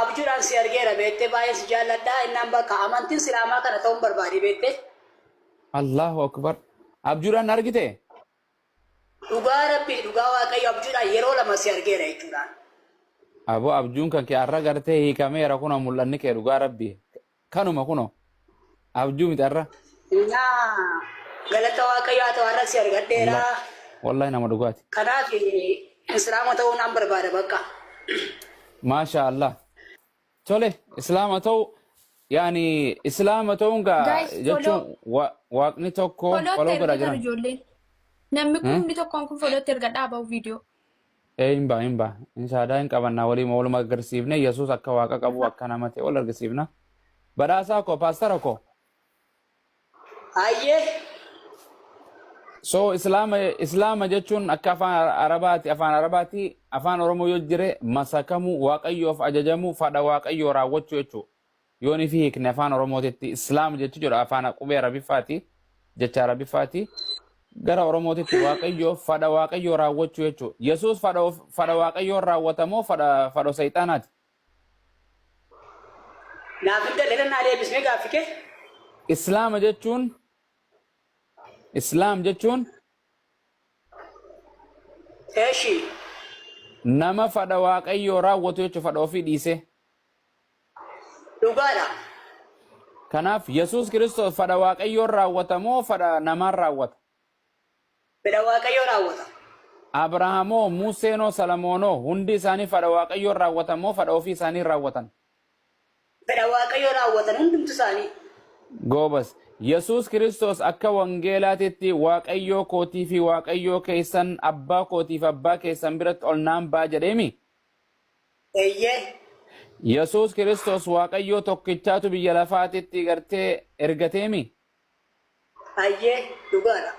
abjuudhaan si argeera beektee baay'ee si jaalladhaa innaan bakka amantiin islaamaa kana ta'uun barbaade beektee. Allahu akbar. Abjuudhaan argite? Dhugaa rabbii dhugaa waaqayyo abjuudhaan yeroo lama si argeera jechuudhaan. Abo abjuun kan kee har'a gartee hiikameera kuna mul'anni kee dhugaa rabbii. Kanuma kuno. Abjuu miti har'a. Naa galata waaqayyo haa ta'u har'a si argadheera. Wallahi nama dhugaati. Kanaaf islaama ta'uun an barbaada bakka. Masha Allah. Tole islaama ta'u yani islaama ta'uun gaa jechuun waaqni tokko foloo godha jiran. Namni kun ni tokkoon kun folootti erga dhaaba'u viidiyoo. Himba. Inshaadaa hin qabannaa waluma agarsiifne Yesuus akka waaqa qabu akka nama ta'e wal agarsiifna. Badhaasaa koo paastara koo. Ayyee. So islaama jechuun akka afaan arabaati afaan oromoo yoo jire masakamu waaqayyoof ajajamu fadha waaqayyoo raawwachuu jechuudha. Yoo ni fi hiikne afaan oromootitti islaam jechuu jedha afaan qubee arabiffaati jecha arabiffaati. Gara oromootitti waaqayyoo fadha waaqayyoo raawwachuu jechuudha. Yesuus fadha waaqayyoo raawwatamoo fadha sayxaanaati. Naafidda dheeraa deebisnee gaaffike. Islaam jechuun Eeshi. nama fadha waaqayyoo raawwatu jechuudha fadha ofii dhiise. Dhugaadha. Kanaaf Yesuus Kiristoos fadha waaqayyoo raawwatamoo fadha namaan raawwata. Fedha waaqayyoo raawwata. Abrahaamoo Museenoo Salamoonoo hundi isaanii fadha waaqayyoo raawwatamoo fadha ofii isaanii raawwatan. Fedha waaqayyoo raawwatan hundumtu isaanii. Goobas Yesuus Kiristoos akka wangeelaatitti waaqayyoo kootii fi waaqayyoo keessan abbaa kootii fi abbaa keessan biratti ol naan ba'a jedheemi. Eeyyee. Yesuus Kiristoos waaqayyoo tokkichaatu biyya lafaatitti gartee ergateemi. Ayyee dhugaadha.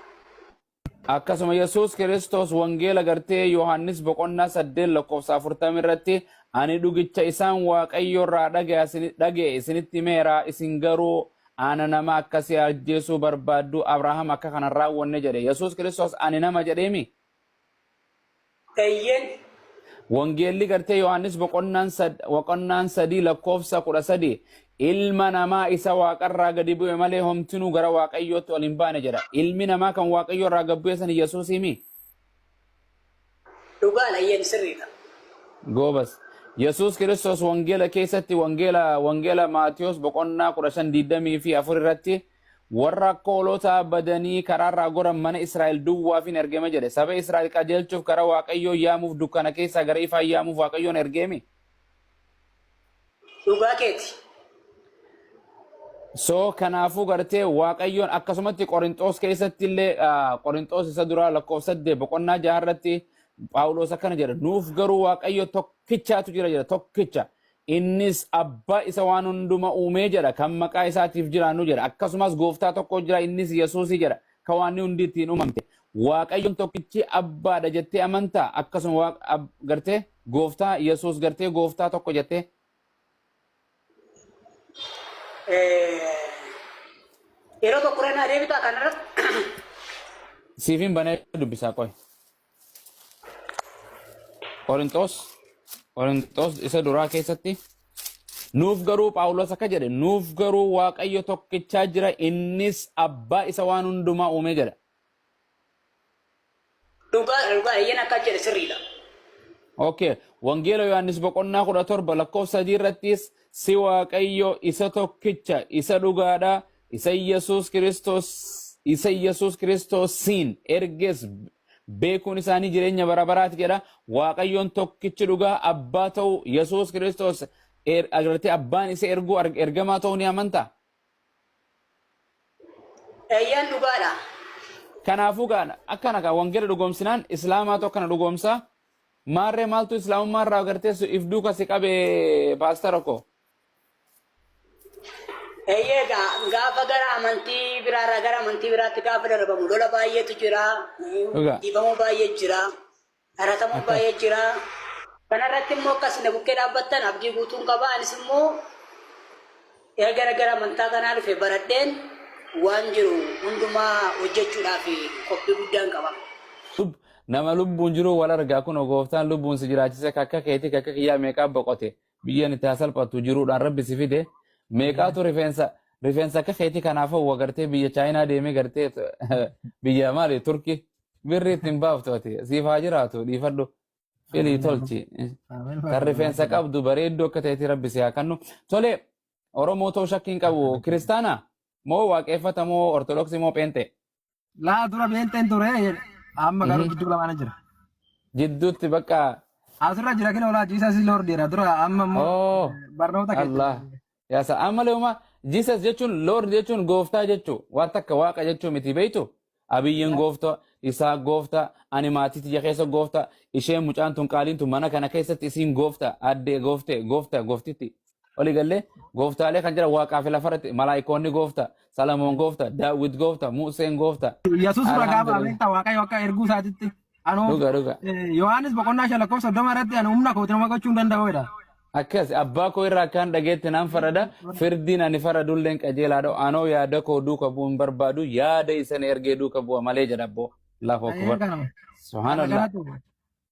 Akkasuma Yesuus Kiristoos wangeela gartee Yohaannis boqonnaa 8:40 irratti ani dhugicha isaan waaqayyoo irraa dhaga'e isinitti himeera isin garuu ana nama akkasii ajjeesuu barbaaddu Abrahaam akka kana raawwanne jedhe. Yesuus Kiristoos ani nama jedheemi. Eeyyeen. Wangeelli gartee Yohaannis boqonnaan 3:13 ilma namaa isa waaqarraa gadi bu'e malee homtinuu gara waaqayyootti ol hin baane jedha. Ilmi namaa kan waaqayyoo irraa gadi bu'e san Yesuus himi. Dhugaadha eeyyeen sirriidha. Goobas. Yesuus Kiristoos wangeela keessatti wangeela Maatiyos boqonnaa 15:24 irratti warra koolota badanii karaarraa goran mana Israa'el duwwaaf hin ergame jedhe. Saba Israa'el qajeelchuuf karaa waaqayyoo yaamuuf dukkana keessaa gara ifaa yaamuuf waaqayyoon ergeemi. Dhugaa keeti. So kanaafuu gartee waaqayyoon akkasumatti Qorinxoos keessatti illee Qorinxoos isa duraa lakkoofsa 8 boqonnaa 6 irratti Phaawulos akkana jedha nuuf garuu waaqayyo tokkichaatu jira jedha tokkicha. Innis abbaa isa waan hunduma uumee jedha kan maqaa isaatiif jiraannu jedha akkasumas gooftaa tokko jira innis Yesuusii jedha kan waan hundi ittiin uumamte waaqayyoon tokkichi abbaadha jettee amantaa akkasuma gartee gooftaa Yesuus gartee gooftaa tokko jettee. Yeroo tokko rena deebitaa kanarratti. Siifin banee dubbisaa qoy. Qorinxoos isa duraa keessatti nuuf garuu Phaawulos akka jedhe nuuf garuu waaqayyo tokkichaa jira innis abbaa isa waan hundumaa uume jedha. Dhugaa eeyyan akka jedhe sirriidha. Okay, wangeela Yohaannis boqonnaa 17 lakkoofsa 3 irrattis si waaqayyo isa tokkicha isa dhugaadha isa Yesuus Kiristoosiin erges beekuun isaanii jireenya bara baraati jedha. Waaqayyoon tokkichi dhugaa abbaa ta'u Yesuus Kiristoos agartee abbaan isa ergamaa ta'uu ni amantaa? Eeyyan dhugaadha. Kanaafuu akkana kan wangeela dhugoomsinaan islaamaa tokko kana dhugoomsaa maarree maaltu islaamummaa irraa agartee if duuka si qabe paastara koo? Eeyyee gaafa gara amantii biraarraa gara amantii biraatti gaafa darbamu lola baay'eetu jira. Dhiibamuu baay'ee jira. Haratamuu baay'ee jira. Kanarratti immoo akkasina bukkee dhaabbattan abdii guutuun qaba. Anis immoo gara amantaa kanaa dhufe baradheen waan jiru hundumaa hojjechuudhaaf qophii guddaan qaba. Nama lubbuun jiru wal argaa kun gooftaan lubbuun si jiraachise kakka keetii kakka kiyyaa meeqaa boqote biyyan itti hasalphatu jiruudhaan rabbi si fide meeqaatu rifeensa akka keetii kanaafuu wagartee biyya chaayinaa deemee gartee biyya maali turki birri ittiin baaftu ati siif haa jiraatu dhiifadhu filii tolchi kan rifeensa qabdu bareedduu akka ta'etti rabbi si haa kennu tole oromoo ta'uu shakkiin qabu kiristaana moo waaqeffata moo ortodoksii moo pheenxe laa dura pheenxeen ture amma garuu gidduu lamaana jira jidduutti bakka asirra jira kina olaa jiisas lordiidha dura amma immoo barnoota Allah yaasa amma leuma Jesus jechuun Lord jechuun gooftaa jechuu waan takka waaqa jechuu miti beeytu abiyyin gooftaa isaa gooftaa ani maatii tiyya keessa gooftaa isheen mucaan tun qaaliin tun mana kana keessatti isiin gooftaa addee gooftitti oli galee gooftaalee kan jira waaqaa fi lafarratti malaayikoonni gooftaa Salamoon gooftaa Daawit gooftaa Museen gooftaa Yesuus ragaa beektaa waaqayyo akka erguu isaatitti dhuga Yohaanis boqonnaa 30 irratti ani humna kootiin nama gochuu hin danda'uudha. Akkas abbaa koo irraa kan dhageetti nan farada firdiin ani faradulleen qajeelaadha anoo yaada koo duuka bu'uu hin barbaadu yaada isan ergee duuka bu'a malee jedha boo lafa kubar subhanallah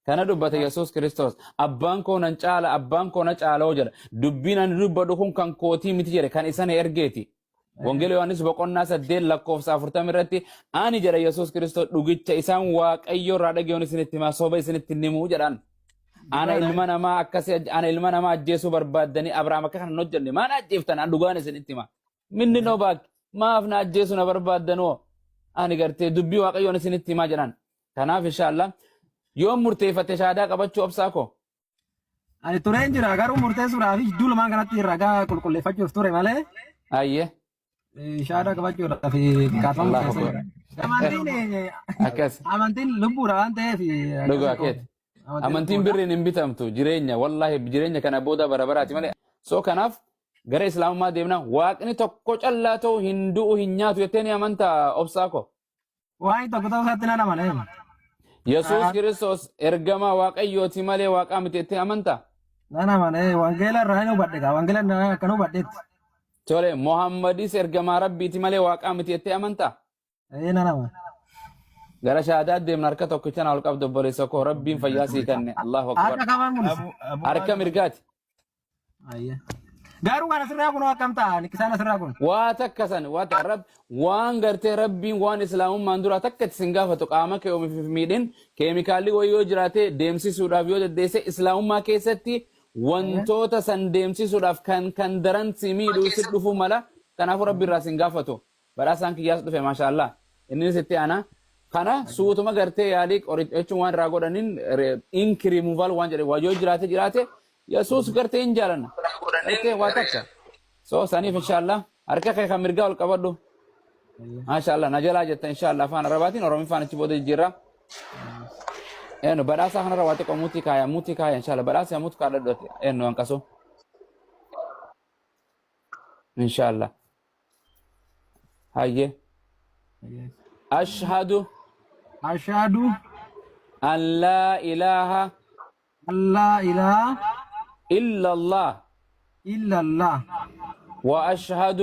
kana dubbata Yesuus Kiristoos abbaan koo nan caala abbaan koo na caaloo jedha dubbiin ani dubbadhu kun kan kootii miti jedhe kan isan ergeeti Wangeela Yohaannis boqonnaa 8 lakkoofsa 40 irratti ani jedha Yesuus Kiristoos dhugicha isaan waaqayyo irraa dhageeyyoon isinitti himaa soba isinitti himuu jedhaan ana ilma namaa akkasii ana ilma namaa ajjeesuu barbaaddanii Abrahaam akka kana hojjenne maan ajjeeftan an dhugaan isinitti himaa minni no baak maaf na ajjeesuu na barbaaddanoo ani gartee dubbii waaqayyoon isinitti himaa jedhaan kanaaf inshallah yoo murteeffate shaadaa qabachuu obsaa koo ani tureen jira garuu murteessuudhaaf iddoo lamaan kanatti ragaa qulqulleeffachuuf ture malee ayyee shaadaa qabachuudhaaf kaafamuu amantiin lubbuudha waan ta'eef dhugaa keeti amantiin birriin hin bitamtu jireenya wallahi jireenya kana booda barabaraati malee soo kanaaf gara islaamummaa deemna waaqni tokko callaa ta'u hin du'u hin nyaatu jettee ni amantaa obsaa koo waan tokko ta'uu isaatti nan amana Yesuus Kiristoos ergamaa waaqayyooti malee waaqaa miti jettee amantaa nan amana wangeela irraa hin hubadhe wangeela irraa akkan hubadheetti tole Muhammadis ergamaa rabbiiti malee waaqaa miti jettee amantaa nan amana gara shaadaa deemna harka tokkicha na ol qabdu obboleessa koo rabbiin fayyaa sii kenne Allahu akbar harka mirgaati garuu waan asirraa kun akkam ta'a nikisaan asirraa kun waa takkasan waan gartee rabbiin waan islaamummaan dura takka itti sin gaafatu qaama kee oomiif miidhin keemikaalli wayii yoo jiraate deemsisuudhaaf yoo deddeesse islaamummaa keessatti wantoota san deemsisuudhaaf kan daran si miidhuu si dhufu mala kanaafuu rabbi irraa sin gaafatu badhaasaan kiyyaas dhufe maashaallah innis itti aanaa kana suutuma gartee yaalii qoricha waan irraa godhanin ink removal waan jedhe waa yoo jiraate Yesuus gartee hin jaalanna gartee waa takka so saniif inshallah harka kee kan mirgaa ol qabadhu maashaallah na jalaa jetta inshallah afaan arabaatiin oromiffaan achi booda jijjiirra badhaasa kanarra waa xiqqoo muutii kaaya inshallah badhaasa muutii kaadhadhooti hanqasu inshallah hayyee أشهد أن لا إله إلا الله وأشهد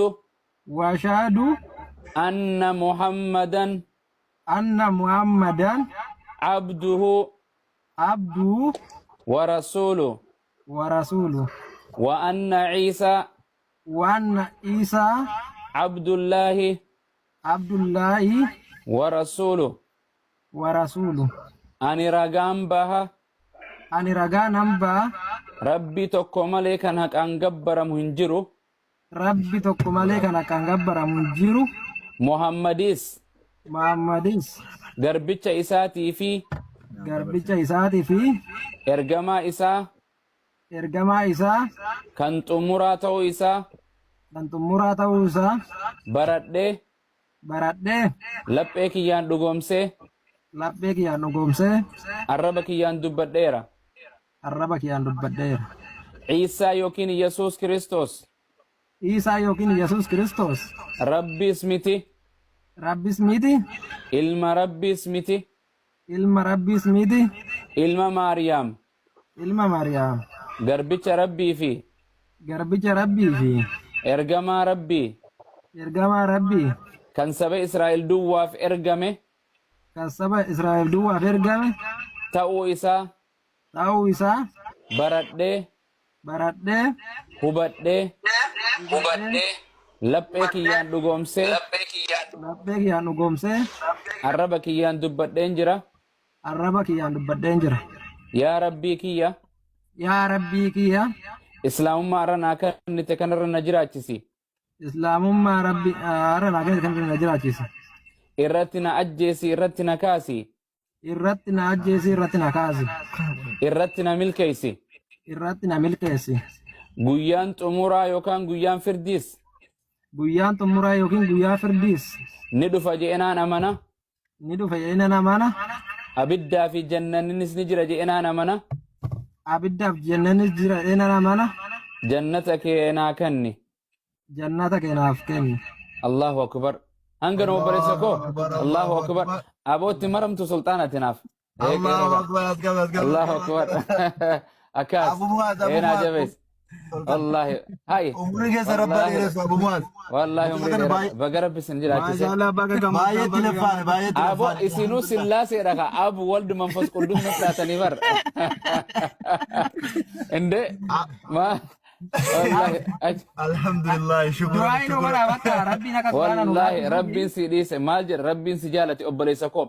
أن محمدا عبده ورسوله وأن عيسى عبد الله ورسوله أني رغان بها ربي توكو مالك أنك أنجبر منجرو محمديس غربيتش إساتي في إرجما إسا كنت مراتو إسا baradhe laphee kiyyaan dhugomse arraba kiyyaan dubbadheera Isaa yookiin Yesuus Kiristoos Rabbis miti ilma Rabbis miti ilma Maariyaam garbicha Rabbii fi ergamaa Rabbii kan saba Israa'el duwwaaf ergame ta'uu isaa baradhee baradhe hubadhe laphee kiyyaan dhugoomsee laphee kiyyaan dhugoomsee arraba kiyyaan dubbadheen jira arraba kiyyaan dubbadheen jira yaa rabbii kiyya yaa rabbii kiyya islaamummaa irra naa kennite kanarra na jiraachisi islaamummaa rabbi arra naa kennite kanarra na jiraachisi irratti na ajjeesi irratti na kaasi irratti na ajjeesi irratti na kaasi irratti na milkeessi irratti na milkeessi guyyaan xumuraa yookaan guyyaan firdiis guyyaan xumuraa yookiin guyyaa firdiis ni dhufa je'enaan amana ni dhufa je'enaan amana abiddaa fi jannannis ni jira je'enaan amana abiddaaf jannannis jira je'enaan amana jannata keenaa kenni jannata keenaaf kenni Allahu akbar hanga no baresa ko Allahu akbar abootti maramtu sultaanatinaaf Allahu akbar akas ena jabes والله هاي عمري के सर पर ये सब मुआज والله عمري بقرب سنجل عكسه माशाल्लाह बागा कम बाये तलफान ابو اسينو سلاسي ركا ابو ولد منفس قدوم نفراتني بر انده ما والله الحمد لله شكرا دعائنا ولا بطل ربنا كسبنا والله ربي سيديس ماجر ربي سجالتي ابليسكم